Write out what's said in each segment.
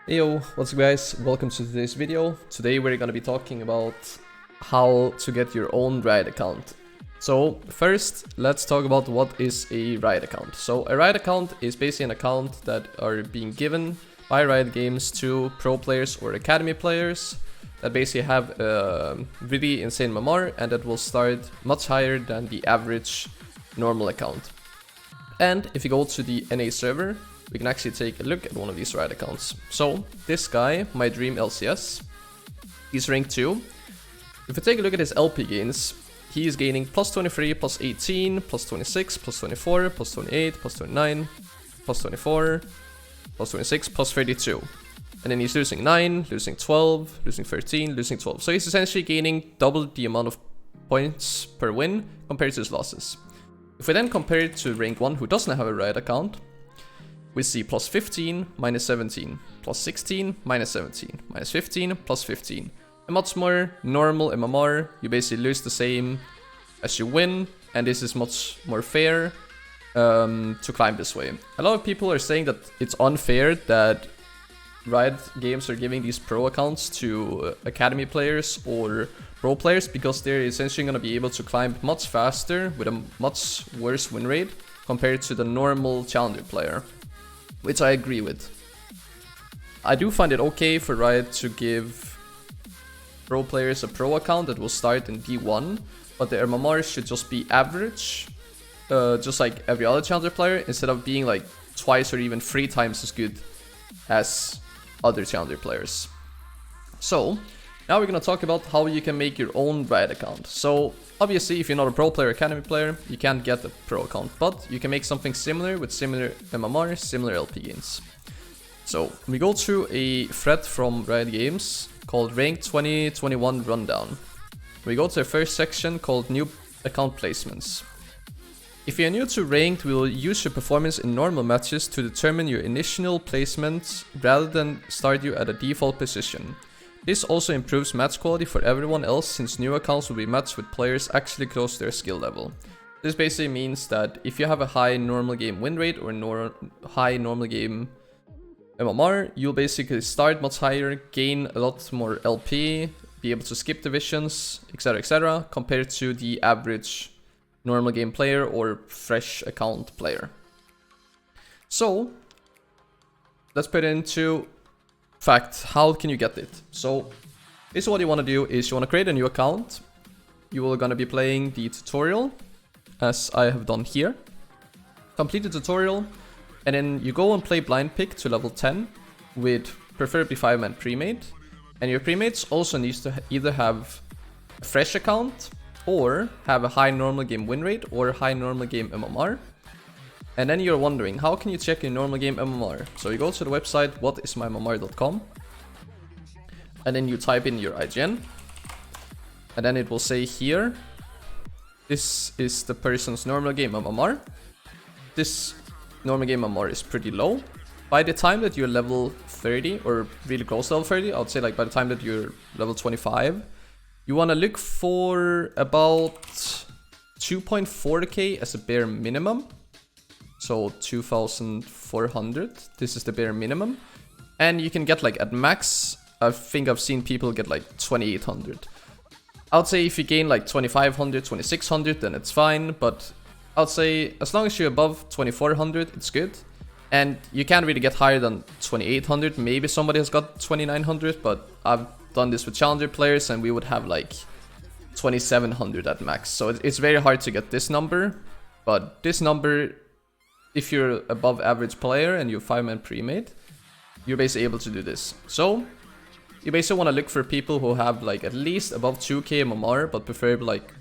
Hey yo, what's up guys, welcome to today's video. Today we're gonna be talking about how to get your own Riot account. So first, let's talk about what is a Riot account. So a Riot account is basically an account that are being given by Riot Games to pro players or academy players that basically have a really insane MMR and that will start much higher than the average normal account. And if you go to the NA server, we can actually take a look at one of these Riot accounts. So this guy, my dream LCS, he's rank 2. If we take a look at his LP gains, he is gaining plus 23, plus 18, plus 26, plus 24, plus 28, plus 29, plus 24, plus 26, plus 32. And then he's losing 9, losing 12, losing 13, losing 12. So he's essentially gaining double the amount of points per win compared to his losses. If we then compare it to rank 1 who doesn't have a Riot account, we see plus 15, minus 17, plus 16, minus 17, minus 15, plus 15. A much more normal MMR, you basically lose the same as you win, and this is much more fair to climb this way. A lot of people are saying that it's unfair that Riot Games are giving these pro accounts to academy players or pro players because they're essentially going to be able to climb much faster with a much worse win rate compared to the normal challenger player, which I agree with. I do find it okay for Riot to give pro players a pro account that will start in D1, but their MMR should just be average, just like every other challenger player, instead of being like twice or even 3 times as good as other challenger players. So now we're gonna talk about how you can make your own Riot account. So obviously, if you're not a pro player, academy player, you can't get a pro account, but you can make something similar with similar MMR, similar LP gains. So we go to a thread from Riot Games called Rank 2021 Rundown. We go to the first section called New Account Placements. If you're new to Ranked, we will use your performance in normal matches to determine your initial placement rather than start you at a default position. This also improves match quality for everyone else since new accounts will be matched with players actually close to their skill level. This basically means that if you have a high normal game win rate or high normal game MMR, you'll basically start much higher, gain a lot more LP, be able to skip divisions, etc, compared to the average normal game player or fresh account player. So let's put it into fact, how can you get it? So this is what you want to do is you want to create a new account. You are going to be playing the tutorial as I have done here. Complete the tutorial and then you go and play blind pick to level 10 with preferably 5-man pre-made. And your pre-mates also needs to either have a fresh account or have a high normal game win rate or high normal game MMR. And then you're wondering, how can you check your normal game MMR? So you go to the website whatismymmr.com and then you type in your IGN. And then it will say here, this is the person's normal game MMR. This normal game MMR is pretty low. By the time that you're level 30 or really close to level 30, I would say like by the time that you're level 25, you want to look for about 2.4k as a bare minimum. So 2,400, this is the bare minimum. And you can get like at max, I think I've seen people get like 2,800. I would say if you gain like 2,500, 2,600, then it's fine. But I would say as long as you're above 2,400, it's good. And you can't really get higher than 2,800. Maybe somebody has got 2,900, but I've done this with challenger players and we would have like 2,700 at max. So it's very hard to get this number. But this number, if you're above average player and you're 5-man pre-made, you're basically able to do this. So you basically want to look for people who have like at least above 2k MMR, but preferably like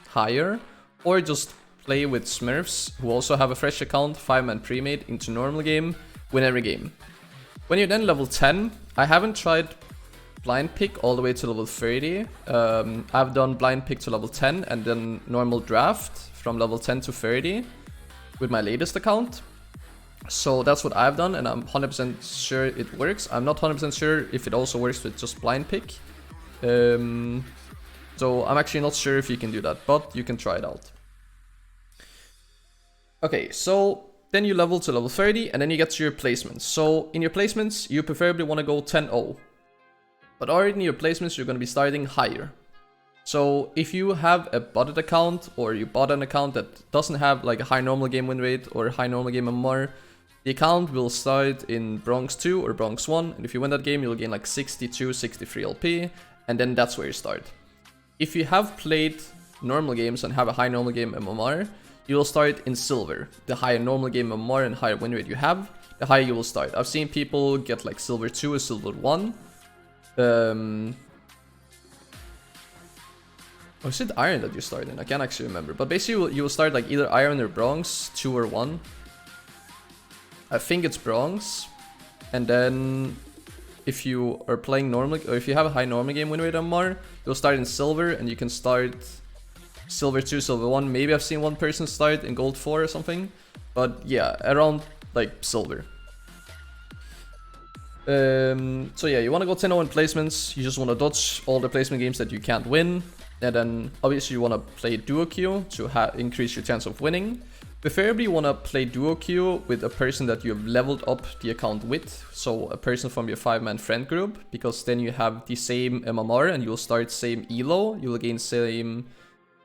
higher, or just play with Smurfs who also have a fresh account, 5-man pre-made into normal game, win every game. When you're then level 10, I haven't tried blind pick all the way to level 30. I've done blind pick to level 10 and then normal draft from level 10 to 30 with my latest account. So that's what I've done and I'm 100% sure it works. I'm not 100% sure if it also works with just blind pick. So I'm actually not sure if you can do that, but you can try it out. Okay, so then you level to level 30, and then you get to your placements. So in your placements, you preferably want to go 10-0. But already in your placements, you're going to be starting higher. So if you have a botted account, or you bought an account that doesn't have like a high normal game win rate or a high normal game MMR, the account will start in Bronze 2 or Bronze 1, and if you win that game, you'll gain like 62, 63 LP, and then that's where you start. If you have played normal games and have a high normal game MMR, you will start in Silver. The higher normal game MMR and higher win rate you have, the higher you will start. I've seen people get like Silver 2 or Silver 1. Or is it Iron that you start in? I can't actually remember. But basically you will start like either Iron or Bronze, 2 or 1. I think it's Bronze. And then if you are playing normal, or if you have a high normal game win rate MMR, you'll start in Silver, and you can start Silver 2, Silver 1. Maybe I've seen one person start in Gold 4 or something. But yeah, around like Silver. So yeah, you want to go 10-0 in placements. You just want to dodge all the placement games that you can't win. And then obviously you want to play duo queue to increase your chance of winning. Preferably you want to play duo queue with a person that you have leveled up the account with. So a person from your 5-man friend group, because then you have the same MMR and you'll start same elo. You will gain same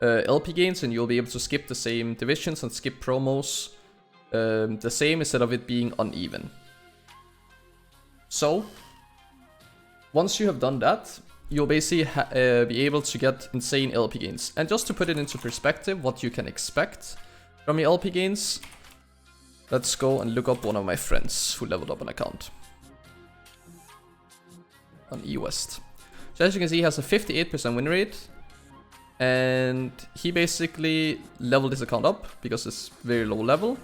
LP gains, and you'll be able to skip the same divisions and skip promos the same, instead of it being uneven. So once you have done that, you'll basically be able to get insane LP gains. And just to put it into perspective, what you can expect from your LP gains, let's go and look up one of my friends who leveled up an account on eWest. So as you can see, he has a 58% win rate, and he basically leveled his account up because it's very low level.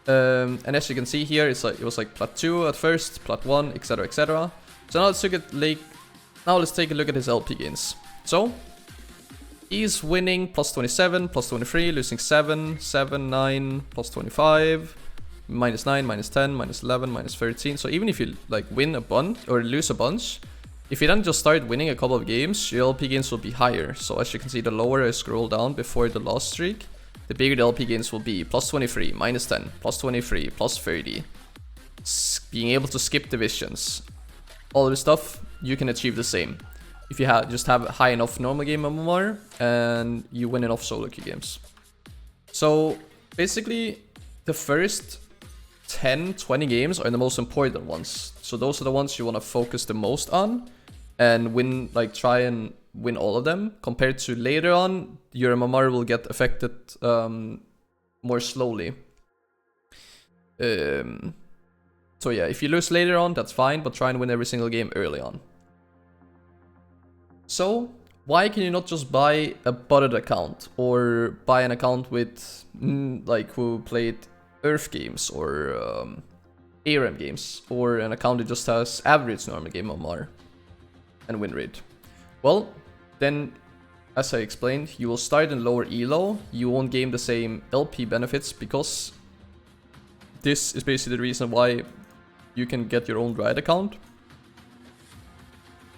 And as you can see here, it's like it was like plat 2 at first, plat 1, etc, etc. So now let's take a look at his LP gains. So he's winning plus 27, plus 23, losing 7, 7, 9, plus 25, minus 9, minus 10, minus 11, minus 13. So even if you like win a bunch or lose a bunch, if you then just start winning a couple of games, your LP gains will be higher. So as you can see, the lower I scroll down before the last streak, the bigger the LP gains will be. Plus 23, minus 10, plus 23, plus 30. Being able to skip divisions. All this stuff, you can achieve the same if you just have a high enough normal game MMR and you win enough solo queue games. So basically, the first 10-20 games are the most important ones. So those are the ones you want to focus the most on and win, like try and win all of them, compared to later on your MMR will get affected more slowly. So yeah, if you lose later on, that's fine, but try and win every single game early on. So why can you not just buy a botted account, or buy an account with like who played Earth games or ARAM games, or an account that just has average normal game MMR and win rate? Well, then as I explained, you will start in lower elo, you won't gain the same LP benefits, because this is basically the reason why you can get your own Riot account.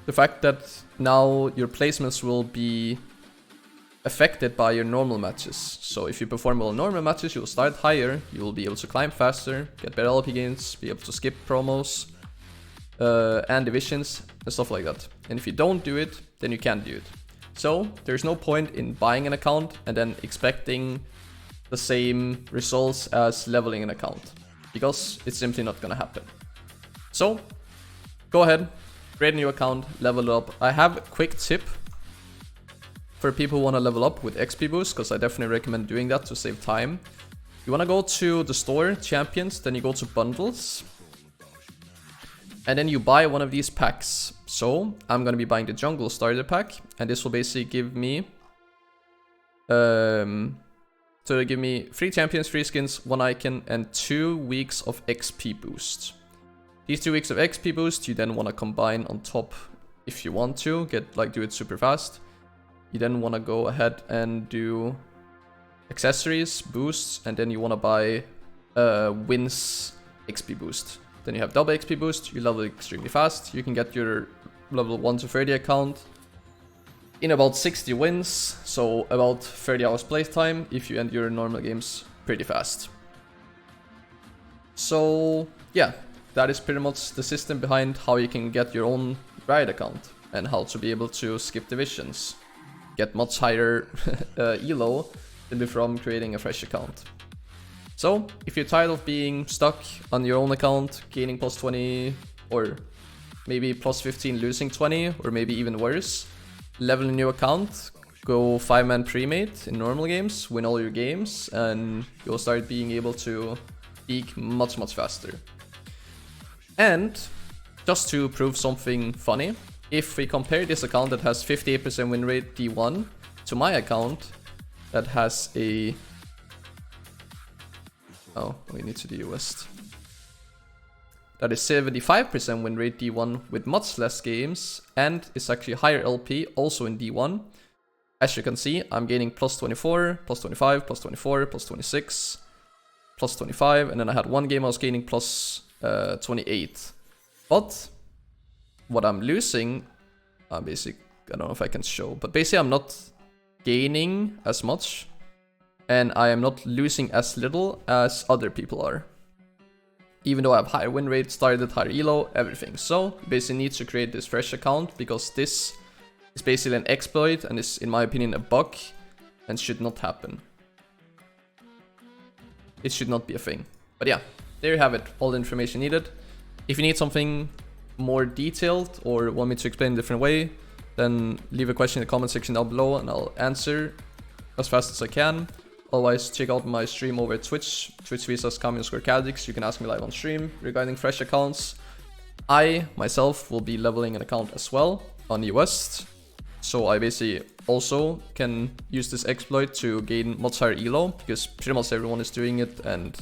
The fact that now your placements will be affected by your normal matches. So if you perform well in normal matches, you'll start higher, you will be able to climb faster, get better LP gains, be able to skip promos and divisions and stuff like that. And if you don't do it, then you can't do it. So there's no point in buying an account and then expecting the same results as leveling an account, because it's simply not gonna happen. So go ahead, create a new account, level it up. I have a quick tip for people who want to level up with XP boost, because I definitely recommend doing that to save time. You want to go to the store, champions, then you go to bundles, and then you buy one of these packs. So I'm going to be buying the jungle starter pack, and this will basically give me so they give me 3 champions, 3 skins, 1 icon, and 2 weeks of XP boost. These 2 weeks of XP boost you then want to combine on top if you want to do it super fast. You then want to go ahead and do accessories, boosts, and then you want to buy wins XP boost. Then you have double XP boost, you level extremely fast. You can get your level 1 to 30 account in about 60 wins, so about 30 hours playtime if you end your normal games pretty fast. So yeah, that is pretty much the system behind how you can get your own Riot account and how to be able to skip divisions, get much higher elo simply from creating a fresh account. So if you're tired of being stuck on your own account, gaining plus 20 or maybe plus 15 losing 20, or maybe even worse, level a new account, go 5-man pre-mate in normal games, win all your games, and you'll start being able to peak much faster. And just to prove something funny, if we compare this account that has 58% win rate D1 to my account that has a... oh, we need to do West. That is 75% win rate D1 with much less games and is actually higher LP also in D1. As you can see, I'm gaining plus 24, plus 25, plus 24, plus 26, plus 25, and then I had one game I was gaining plus 28. But what I'm losing, I don't know if I can show, but basically I'm not gaining as much and I am not losing as little as other people are. Even though I have higher win rate, started higher elo, everything. So you basically need to create this fresh account because this is basically an exploit and is, in my opinion, a bug and should not happen. It should not be a thing. But yeah, there you have it, all the information needed. If you need something more detailed or want me to explain in a different way, then leave a question in the comment section down below and I'll answer as fast as I can. Otherwise, check out my stream over at Twitch, twitch.tv/Cameo_Cadix. You can ask me live on stream regarding fresh accounts. I, myself, will be leveling an account as well on the West. So I basically also can use this exploit to gain much higher elo, because pretty much everyone is doing it. And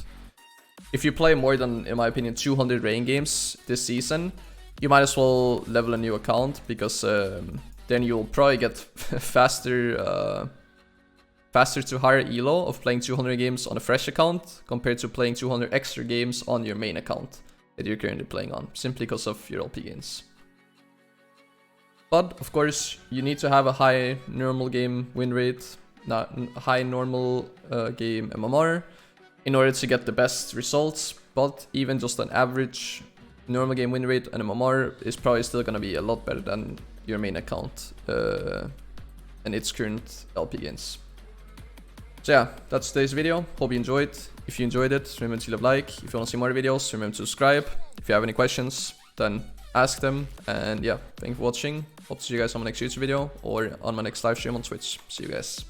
if you play more than, in my opinion, 200 rain games this season, you might as well level a new account, because then you'll probably get faster to higher elo of playing 200 games on a fresh account compared to playing 200 extra games on your main account that you're currently playing on, simply because of your LP gains. But of course, you need to have a high normal game win rate, not high normal game MMR, in order to get the best results. But even just an average normal game win rate and MMR is probably still gonna be a lot better than your main account and its current LP gains. So yeah, that's today's video. Hope you enjoyed. If you enjoyed it, remember to leave a like. If you want to see more videos, remember to subscribe. If you have any questions, then ask them. And yeah, thank you for watching. Hope to see you guys on my next YouTube video or on my next live stream on Twitch. See you guys.